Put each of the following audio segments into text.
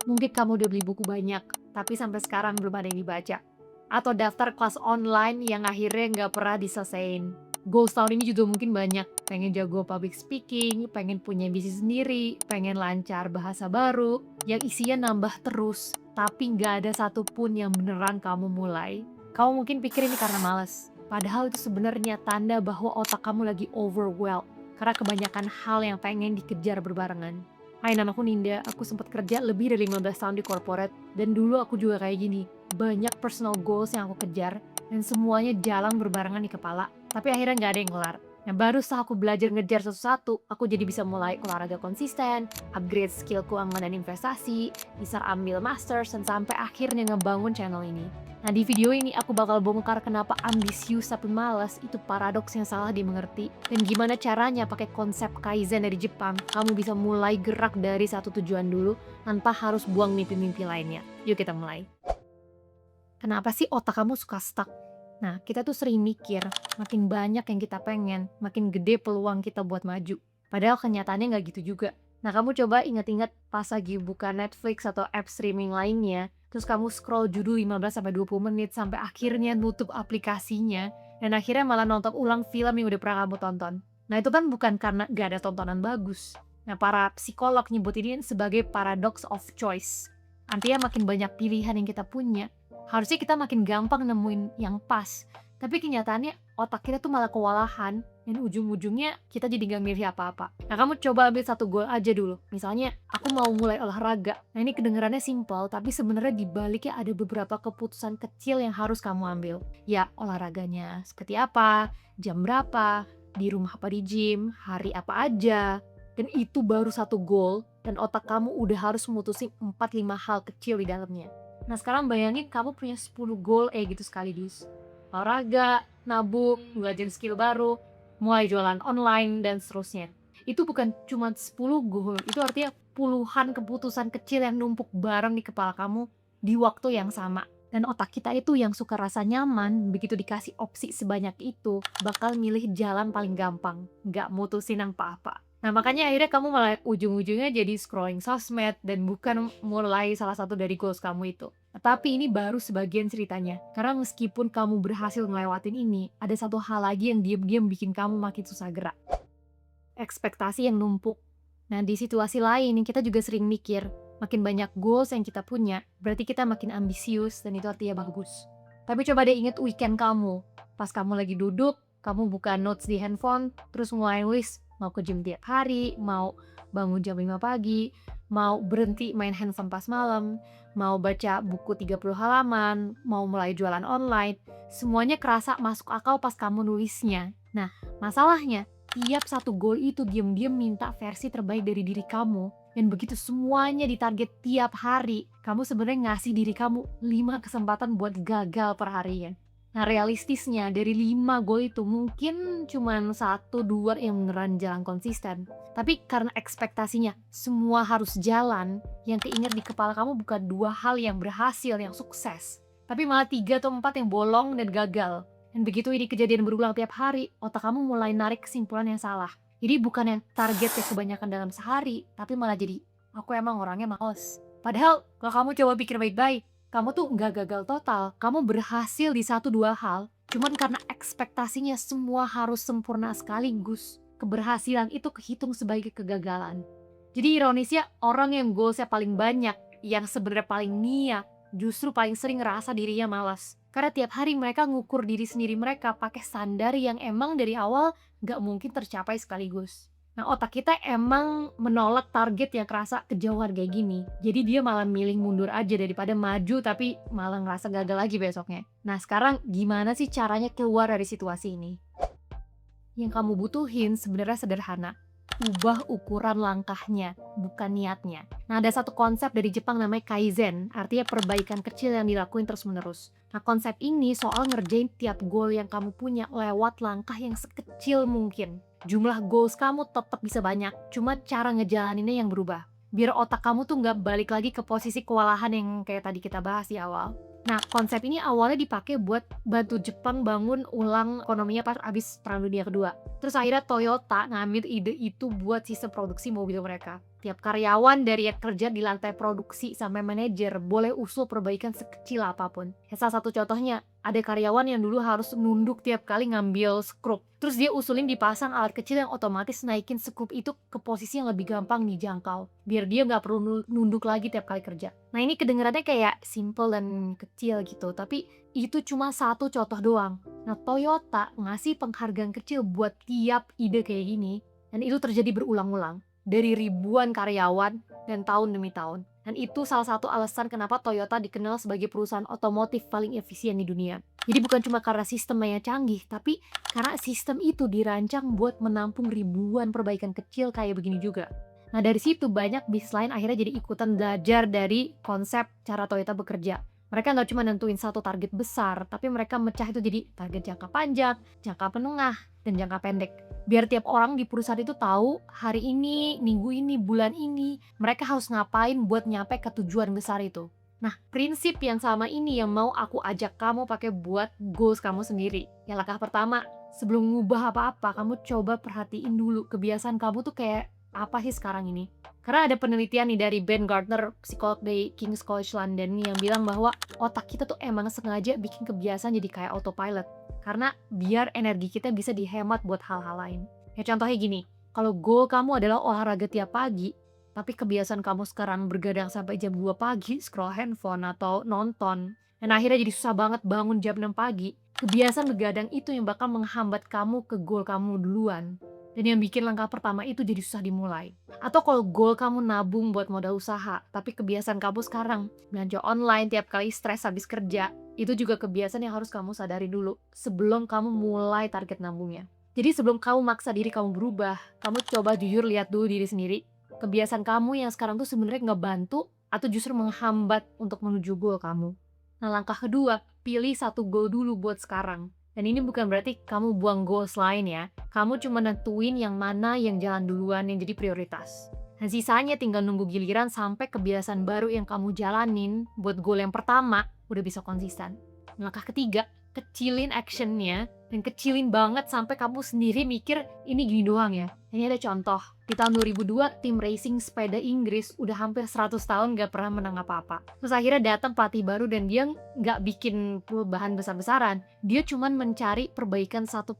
Mungkin kamu udah beli buku banyak, tapi sampai sekarang belum ada yang dibaca. Atau daftar kelas online yang akhirnya nggak pernah diselesain. Goals tahun ini juga mungkin banyak. Pengen jago public speaking, pengen punya bisnis sendiri, pengen lancar bahasa baru, yang isinya nambah terus, tapi nggak ada satupun yang beneran kamu mulai. Kamu mungkin pikir ini karena males. Padahal itu sebenarnya tanda bahwa otak kamu lagi overwhelmed. Karena kebanyakan hal yang pengen dikejar berbarengan. Hai, namaku Ninda. Aku sempat kerja lebih dari 15 tahun di corporate. Dan dulu aku juga kayak gini. Banyak personal goals yang aku kejar. Dan semuanya jalan berbarengan di kepala. Tapi akhirnya nggak ada yang kelar. Nah, baru setelah aku belajar ngejar satu-satu, aku jadi bisa mulai olahraga konsisten, upgrade skill keuangan dan investasi, bisa ambil masters, dan sampai akhirnya ngebangun channel ini. Nah, di video ini aku bakal bongkar kenapa ambisius tapi malas itu paradoks yang salah dimengerti, dan gimana caranya pakai konsep Kaizen dari Jepang, kamu bisa mulai gerak dari satu tujuan dulu tanpa harus buang mimpi-mimpi lainnya. Yuk kita mulai. Kenapa sih otak kamu suka stuck? Nah, kita tuh sering mikir, makin banyak yang kita pengen, makin gede peluang kita buat maju. Padahal kenyataannya nggak gitu juga. Nah, kamu coba ingat-ingat pas lagi buka Netflix atau app streaming lainnya, terus kamu scroll judul 15-20 menit sampai akhirnya nutup aplikasinya, dan akhirnya malah nonton ulang film yang udah pernah kamu tonton. Nah, itu kan bukan karena nggak ada tontonan bagus. Nah, para psikolog nyebut ini sebagai paradox of choice. Artinya makin banyak pilihan yang kita punya, harusnya kita makin gampang nemuin yang pas. Tapi kenyataannya otak kita tuh malah kewalahan dan ujung-ujungnya kita jadi gak milih apa-apa. Nah, kamu coba ambil satu goal aja dulu. Misalnya, aku mau mulai olahraga. Nah, ini kedengarannya simpel, tapi sebenarnya di baliknya ada beberapa keputusan kecil yang harus kamu ambil. Ya, olahraganya seperti apa, jam berapa, di rumah apa di gym, hari apa aja. Dan itu baru satu goal, dan otak kamu udah harus memutusin 4-5 hal kecil di dalamnya. Nah, sekarang bayangin kamu punya 10 goal gitu sekaligus. Olahraga, nabung, belajar skill baru, mulai jualan online, dan seterusnya. Itu bukan cuma 10 goal, itu artinya puluhan keputusan kecil yang numpuk bareng di kepala kamu di waktu yang sama. Dan otak kita itu yang suka rasa nyaman, begitu dikasih opsi sebanyak itu, bakal milih jalan paling gampang, nggak mutusin apa-apa. Nah, makanya akhirnya kamu malah ujung-ujungnya jadi scrolling sosmed dan bukan mulai salah satu dari goals kamu itu. Tapi ini baru sebagian ceritanya. Karena meskipun kamu berhasil ngelewatin ini, ada satu hal lagi yang diam-diam bikin kamu makin susah gerak. Ekspektasi yang numpuk. Nah, di situasi lain kita juga sering mikir, makin banyak goals yang kita punya, berarti kita makin ambisius dan itu artinya bagus. Tapi coba deh inget weekend kamu. Pas kamu lagi duduk, kamu buka notes di handphone, terus mulai nulis, mau ke gym tiap hari, mau bangun jam 5 pagi, mau berhenti main handphone pas malam, mau baca buku 30 halaman, mau mulai jualan online. Semuanya kerasa masuk akal pas kamu nulisnya. Nah, masalahnya, tiap satu goal itu diam-diam minta versi terbaik dari diri kamu. Dan begitu semuanya ditarget tiap hari, kamu sebenarnya ngasih diri kamu 5 kesempatan buat gagal per harinya. Nah, realistisnya dari 5 goal itu mungkin cuma 1-2 yang beneran jalan konsisten. Tapi karena ekspektasinya semua harus jalan, yang keinget di kepala kamu bukan 2 hal yang berhasil, yang sukses. Tapi malah 3 atau 4 yang bolong dan gagal. Dan begitu ini kejadian berulang tiap hari, otak kamu mulai narik kesimpulan yang salah. Jadi bukan yang targetnya kebanyakan dalam sehari, tapi malah jadi, aku emang orangnya males. Padahal kalau kamu coba pikir baik-baik, kamu tuh nggak gagal total, kamu berhasil di 1-2 hal, cuman karena ekspektasinya semua harus sempurna sekaligus. Keberhasilan itu kehitung sebagai kegagalan. Jadi ironisnya, orang yang goalsnya paling banyak, yang sebenarnya paling niat, justru paling sering ngerasa dirinya malas. Karena tiap hari mereka ngukur diri sendiri mereka pakai standar yang emang dari awal nggak mungkin tercapai sekaligus. Nah, otak kita emang menolak target yang kerasa kejauhan kayak gini. Jadi dia malah milih mundur aja daripada maju tapi malah ngerasa gagal lagi besoknya. Nah, sekarang gimana sih caranya keluar dari situasi ini? Yang kamu butuhin sebenarnya sederhana. Ubah ukuran langkahnya, bukan niatnya. Nah, ada satu konsep dari Jepang namanya Kaizen, artinya perbaikan kecil yang dilakuin terus-menerus. Nah, konsep ini soal ngerjain tiap goal yang kamu punya lewat langkah yang sekecil mungkin. Jumlah goals kamu tetap bisa banyak, cuma cara ngejalaninnya yang berubah. Biar otak kamu tuh nggak balik lagi ke posisi kewalahan yang kayak tadi kita bahas di awal. Nah, konsep ini awalnya dipakai buat bantu Jepang bangun ulang ekonominya pas abis Perang Dunia Kedua. Terus akhirnya Toyota ngambil ide itu buat sistem produksi mobil mereka. Tiap karyawan dari yang kerja di lantai produksi sampai manajer boleh usul perbaikan sekecil apapun. Ya, salah satu contohnya, ada karyawan yang dulu harus nunduk tiap kali ngambil skrup. Terus dia usulin dipasang alat kecil yang otomatis naikin skrup itu ke posisi yang lebih gampang dijangkau. Biar dia nggak perlu nunduk lagi tiap kali kerja. Nah, ini kedengarannya kayak simple dan kecil gitu, tapi itu cuma satu contoh doang. Nah, Toyota ngasih penghargaan kecil buat tiap ide kayak gini, dan itu terjadi berulang-ulang dari ribuan karyawan dan tahun demi tahun. Dan itu salah satu alasan kenapa Toyota dikenal sebagai perusahaan otomotif paling efisien di dunia. Jadi bukan cuma karena sistemnya yang canggih, tapi karena sistem itu dirancang buat menampung ribuan perbaikan kecil kayak begini juga. Nah, dari situ banyak bisnis lain akhirnya jadi ikutan belajar dari konsep cara Toyota bekerja. Mereka nggak cuma nentuin satu target besar, tapi mereka mecah itu jadi target jangka panjang, jangka menengah, dan jangka pendek. Biar tiap orang di perusahaan itu tahu hari ini, minggu ini, bulan ini, mereka harus ngapain buat nyampe ke tujuan besar itu. Nah, prinsip yang sama ini yang mau aku ajak kamu pakai buat goals kamu sendiri. Yang langkah pertama, sebelum ngubah apa-apa, kamu coba perhatiin dulu kebiasaan kamu tuh kayak apa sih sekarang ini. Karena ada penelitian nih dari Ben Gardner, psikolog dari King's College London, yang bilang bahwa otak kita tuh emang sengaja bikin kebiasaan jadi kayak autopilot. Karena biar energi kita bisa dihemat buat hal-hal lain. Ya contohnya gini, kalau goal kamu adalah olahraga tiap pagi, tapi kebiasaan kamu sekarang bergadang sampai jam 2 pagi, scroll handphone atau nonton, dan akhirnya jadi susah banget bangun jam 6 pagi, kebiasaan begadang itu yang bakal menghambat kamu ke goal kamu duluan. Dan yang bikin langkah pertama itu jadi susah dimulai. Atau kalau goal kamu nabung buat modal usaha, tapi kebiasaan kamu sekarang belanja online tiap kali stres habis kerja, itu juga kebiasaan yang harus kamu sadari dulu sebelum kamu mulai target nabungnya. Jadi sebelum kamu maksa diri kamu berubah, kamu coba jujur lihat dulu diri sendiri. Kebiasaan kamu yang sekarang tuh sebenarnya ngebantu atau justru menghambat untuk menuju goal kamu. Nah, langkah kedua, pilih satu goal dulu buat sekarang. Dan ini bukan berarti kamu buang goals lain ya. Kamu cuma nentuin yang mana yang jalan duluan yang jadi prioritas. Dan sisanya tinggal nunggu giliran sampai kebiasaan baru yang kamu jalanin buat goal yang pertama udah bisa konsisten. Langkah ketiga, kecilin actionnya dan kecilin banget sampai kamu sendiri mikir ini gini doang ya. Ini ada contoh. Di tahun 2002, tim racing sepeda Inggris udah hampir 100 tahun gak pernah menang apa-apa. Terus akhirnya datang pelatih baru dan dia gak bikin perubahan besar-besaran. Dia cuman mencari perbaikan 1%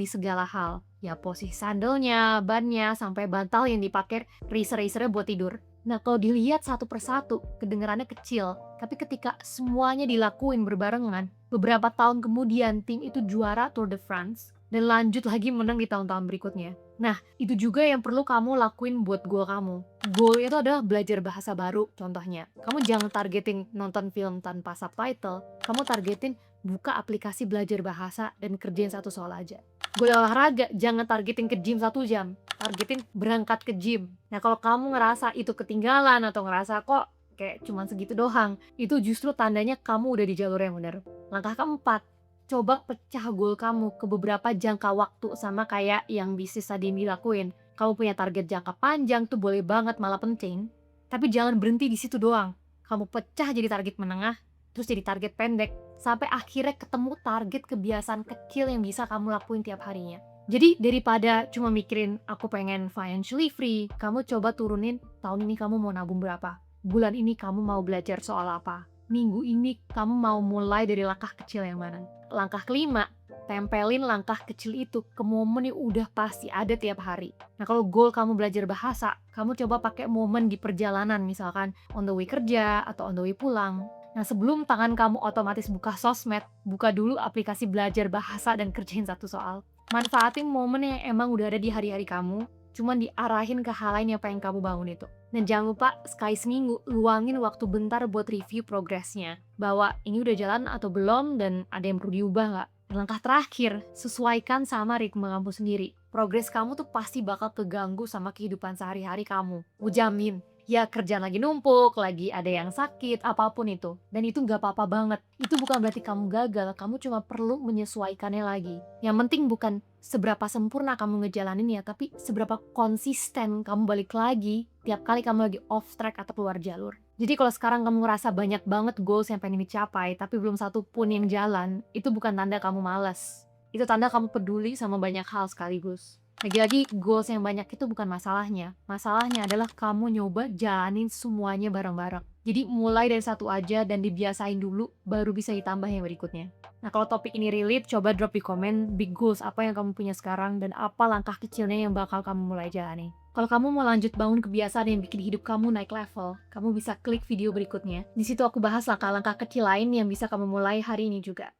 di segala hal. Ya posisi sandalnya, bannya, sampai bantal yang dipakai racer-racernya buat tidur. Nah, kalau dilihat satu persatu, kedengarannya kecil. Tapi ketika semuanya dilakuin berbarengan, beberapa tahun kemudian tim itu juara Tour de France dan lanjut lagi menang di tahun-tahun berikutnya. Nah, itu juga yang perlu kamu lakuin buat goal kamu. Goal itu adalah belajar bahasa baru, contohnya. Kamu jangan targetin nonton film tanpa subtitle, kamu targetin buka aplikasi belajar bahasa dan kerjain satu soal aja. Goal olahraga, jangan targetin ke gym 1 jam, targetin berangkat ke gym. Nah, kalau kamu ngerasa itu ketinggalan atau ngerasa kok kayak cuman segitu doang, itu justru tandanya kamu udah di jalur yang benar. Langkah keempat, coba pecah goal kamu ke beberapa jangka waktu sama kayak yang bisnis tadi dilakuin. Kamu punya target jangka panjang tuh boleh banget, malah penting. Tapi jangan berhenti di situ doang. Kamu pecah jadi target menengah, terus jadi target pendek, sampai akhirnya ketemu target kebiasaan kecil yang bisa kamu lakuin tiap harinya. Jadi daripada cuma mikirin aku pengen financially free, kamu coba turunin tahun ini kamu mau nabung berapa, bulan ini kamu mau belajar soal apa, minggu ini kamu mau mulai dari langkah kecil yang mana. Langkah kelima, tempelin langkah kecil itu ke momen yang udah pasti ada tiap hari. Nah, kalau goal kamu belajar bahasa, kamu coba pakai momen di perjalanan, misalkan on the way kerja atau on the way pulang. Nah, sebelum tangan kamu otomatis buka sosmed, buka dulu aplikasi belajar bahasa dan kerjain satu soal. Manfaatin momen yang emang udah ada di hari-hari kamu, cuman diarahin ke hal lain yang pengen kamu bangun itu. Dan jangan lupa sekali seminggu luangin waktu bentar buat review progresnya, bahwa ini udah jalan atau belum dan ada yang perlu diubah nggak. Dan langkah terakhir, sesuaikan sama ritme kamu sendiri. Progres kamu tuh pasti bakal keganggu sama kehidupan sehari-hari kamu. Gue jamin. Ya kerjaan lagi numpuk, lagi ada yang sakit, apapun itu. Dan itu gak apa-apa banget. Itu bukan berarti kamu gagal, kamu cuma perlu menyesuaikannya lagi. Yang penting bukan seberapa sempurna kamu ngejalaninnya, tapi seberapa konsisten kamu balik lagi tiap kali kamu lagi off track atau keluar jalur. Jadi kalau sekarang kamu ngerasa banyak banget goals yang pengen dicapai, tapi belum satu pun yang jalan, itu bukan tanda kamu malas. Itu tanda kamu peduli sama banyak hal sekaligus. Lagi-lagi goals yang banyak itu bukan masalahnya. Masalahnya adalah kamu nyoba jalanin semuanya bareng-bareng. Jadi mulai dari satu aja dan dibiasain dulu, baru bisa ditambah yang berikutnya. Nah, kalau topik ini relate, coba drop di komen big goals apa yang kamu punya sekarang dan apa langkah kecilnya yang bakal kamu mulai jalani. Kalau kamu mau lanjut bangun kebiasaan yang bikin hidup kamu naik level, kamu bisa klik video berikutnya. Di situ aku bahas langkah-langkah kecil lain yang bisa kamu mulai hari ini juga.